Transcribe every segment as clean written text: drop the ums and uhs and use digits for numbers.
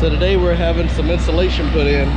So today we're having some insulation put in.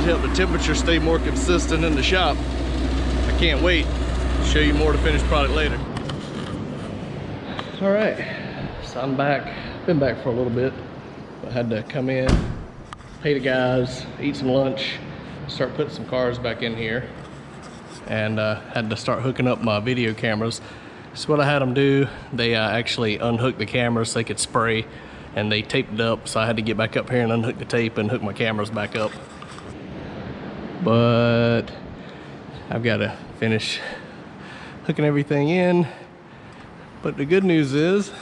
Help the temperature stay more consistent in the shop. I can't wait to show you more of the finished product later. All right, so I'm back. Been back for a little bit. I had to come in, pay the guys, eat some lunch, start putting some cars back in here, and had to start hooking up my video cameras. So what I had them do, they actually unhooked the cameras so they could spray, and they taped it up, so I had to get back up here and unhook the tape and hook my cameras back up. But I've got to finish hooking everything in. But the good news is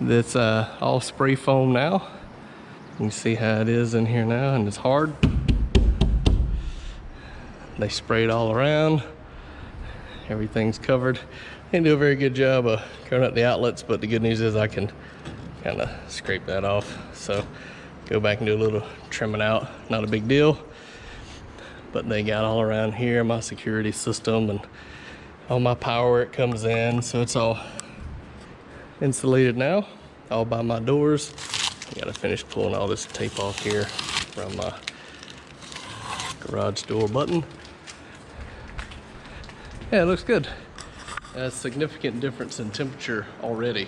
that's all spray foam now. You can see how it is in here now, and it's hard. They sprayed all around. Everything's covered. They didn't do a very good job of covering up the outlets, but the good news is I can kind of scrape that off. So go back and do a little trimming out. Not a big deal. But they got all around here, my security system and all my power where it comes in. So it's all insulated now, all by my doors. I gotta finish pulling all this tape off here from my garage door button. Yeah, it looks good. A significant difference in temperature already,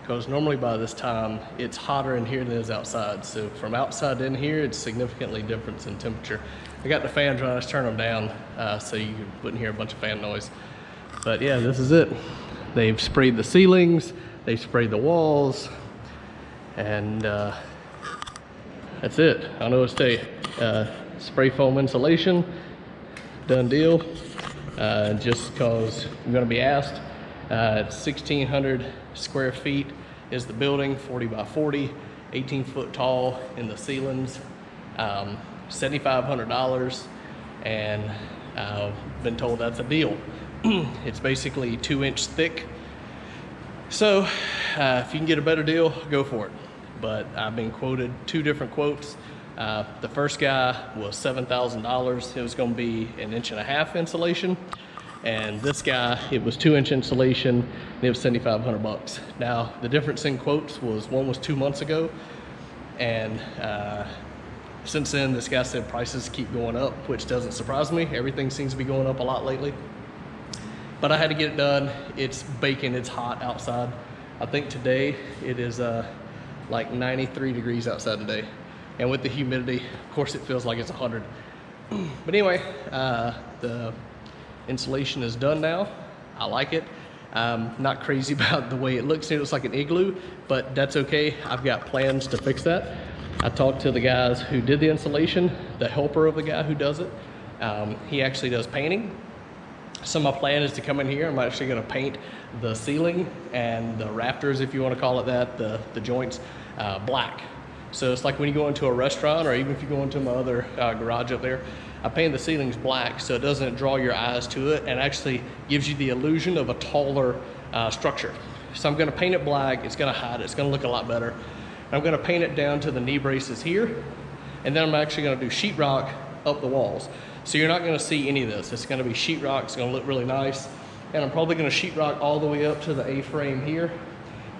because normally by this time it's hotter in here than it is outside. So from outside in here, it's significantly different in temperature. I got the fans running, I just turned them down so you wouldn't hear a bunch of fan noise. But yeah, this is it. They've sprayed the ceilings, they've sprayed the walls, and that's it. I know it's spray foam insulation, done deal. Just because I'm gonna be asked. It's 1,600 square feet is the building, 40 by 40, 18 foot tall in the ceilings. $7,500, and I've been told that's a deal. It's basically 2-inch thick. So if you can get a better deal, go for it. But I've been quoted 2 different quotes. The first guy was $7,000. It was gonna be 1.5 inch insulation. And this guy, it was 2-inch insulation, and it was $7,500. Now, the difference in quotes was, one was 2 months ago, and since then, this guy said prices keep going up, which doesn't surprise me. Everything seems to be going up a lot lately. But I had to get it done. It's baking, it's hot outside. I think today it is like 93 degrees outside today. And with the humidity, of course it feels like it's 100. But anyway, the insulation is done now. I like it. Not crazy about the way it looks. It looks like an igloo, but that's okay. I've got plans to fix that. I talked to the guys who did the insulation, the helper of the guy who does it. He actually does painting. So my plan is to come in here. I'm actually gonna paint the ceiling and the rafters, if you wanna call it that, the joints, black. So it's like when you go into a restaurant, or even if you go into my other garage up there, I paint the ceilings black so it doesn't draw your eyes to it, and actually gives you the illusion of a taller structure. So I'm gonna paint it black. It's gonna hide it. It's gonna look a lot better. I'm gonna paint it down to the knee braces here, and then I'm actually gonna do sheetrock up the walls. So you're not gonna see any of this. It's gonna be sheetrock. It's gonna look really nice. And I'm probably gonna sheetrock all the way up to the A-frame here.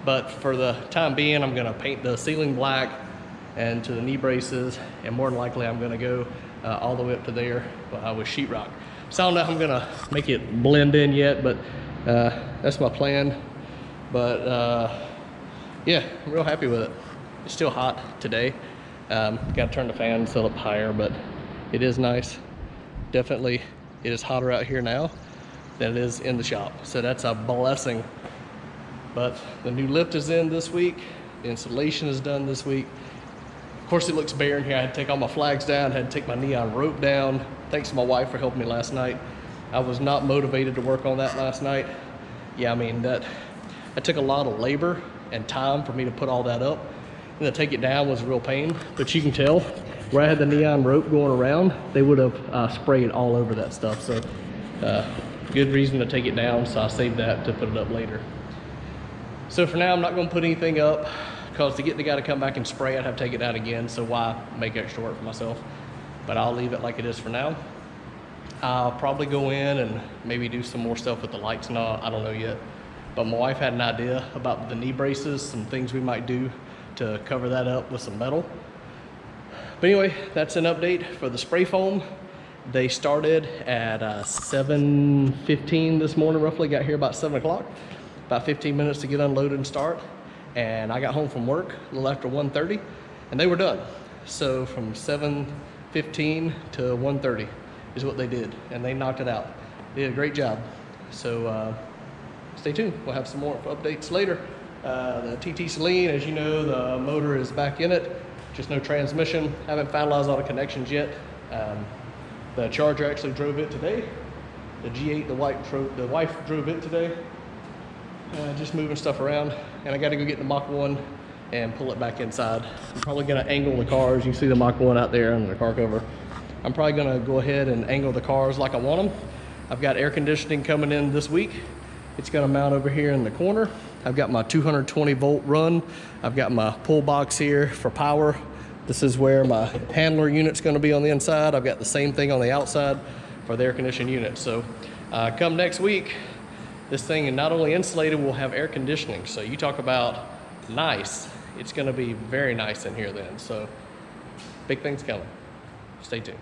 But for the time being, I'm gonna paint the ceiling black and to the knee braces, and more than likely I'm gonna go all the way up to there with sheetrock. So I don't know if I'm gonna make it blend in yet, but that's my plan. But yeah, I'm real happy with it. It's still hot today. Gotta turn the fan still up higher, but it is nice. Definitely, it is hotter out here now than it is in the shop. So that's a blessing. But the new lift is in this week. The installation is done this week. Of course, it looks bare in here. I had to take all my flags down, had to take my neon rope down. Thanks to my wife for helping me last night. I was not motivated to work on that last night. Yeah, I mean, that took a lot of labor and time for me to put all that up. And to take it down was a real pain, but you can tell where I had the neon rope going around, they would have sprayed all over that stuff. So good reason to take it down, so I saved that to put it up later. So for now, I'm not gonna put anything up, because to get the guy to come back and spray, I'd have to take it down again, so why make extra work for myself? But I'll leave it like it is for now. I'll probably go in and maybe do some more stuff with the lights and all, I don't know yet. But my wife had an idea about the knee braces, some things we might do to cover that up with some metal. But anyway, that's an update for the spray foam. They started at 7:15 this morning, roughly. Got here about 7 o'clock. About 15 minutes to get unloaded and start. And I got home from work a little after 1:30, and they were done. So from 7:15 to 1:30 is what they did, and they knocked it out. They did a great job. So stay tuned. We'll have some more updates later. The TTSaleen, as you know, the motor is back in it. Just no transmission. Haven't finalized all the connections yet. The Charger actually drove it today. The G8, the wife drove it today. Just moving stuff around. And I got to go get the Mach 1 and pull it back inside. I'm probably going to angle the cars. You can see the Mach 1 out there under the car cover. I'm probably going to go ahead and angle the cars like I want them. I've got air conditioning coming in this week. It's going to mount over here in the corner. I've got my 220 volt run. I've got my pull box here for power. This is where my handler unit's going to be on the inside. I've got the same thing on the outside for the air conditioning unit. So come next week, this thing is not only insulated, we'll have air conditioning. So you talk about nice. It's going to be very nice in here then. So big things coming. Stay tuned.